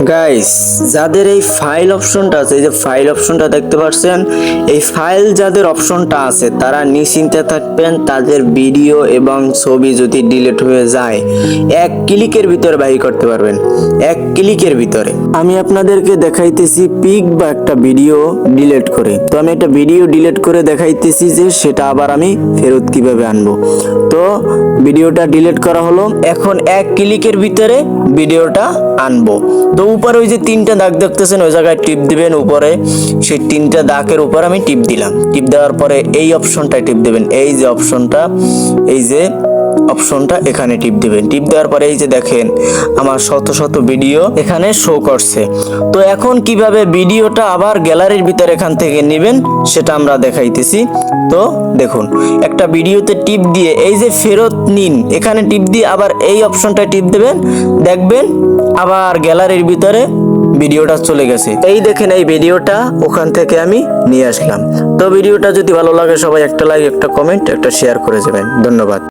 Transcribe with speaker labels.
Speaker 1: Guys, যাদের এই file অপশনটা আছে, এই যে ফাইল অপশনটা দেখতে পাচ্ছেন, এই ফাইল যাদের অপশনটা আছে তারা নিশ্চিন্তে থাকবেন। তাদের ভিডিও এবং ছবি যদি ডিলিট হয়ে যায় এক ক্লিকের ভিতরে বাহির করতে পারবেন, এক ক্লিকের ভিতরে। আমি আপনাদেরকে দেখাইতেছি পিক বা একটা ভিডিও ডিলিট করে। তো আমি একটা ভিডিও ডিলিট করে দেখাইতেছি যে সেটা আবার আমি ফেরত কিভাবে আনবো। তো ভিডিওটা ডিলিট করা হলো, এখন এক ক্লিকের ভিতরে ভিডিওটা আনবো। তো উপরে ওই যে তিনটা দাগ দেখতেছেন, ওই জায়গায় টিপ দিবেন। উপরে সেই তিনটা দাগের উপর আমি টিপ দিলাম। টিপ দেওয়ার পরে এই অপশনটায় টিপ দেবেন, এই যে অপশনটা, এই যে অপশনটা এখানে টিপ দিবেন। টিপ দেওয়ার পরে এই যে দেখেন আমার শত শত ভিডিও এখানে শো করছে। তো এখন কিভাবে ভিডিওটা আবার গ্যালারির ভিতরে এখান থেকে নেবেন সেটা আমরা দেখাইতেছি। তো দেখুন, একটা ভিডিওতে টিপ দিয়ে এই যে ফেরত নিন এখানে টিপ দিয়ে আবার এই অপশনটায় টিপ দেবেন, দেখবেন আবার গ্যালারির ভিতরে ভিডিওটা চলে গেছে। এই দেখেন এই ভিডিওটা ওখান থেকে আমি নিয়ে আসলাম। তো ভিডিওটা যদি ভালো লাগে সবাই একটা লাইক, একটা কমেন্ট, একটা শেয়ার করে যাবেন। ধন্যবাদ।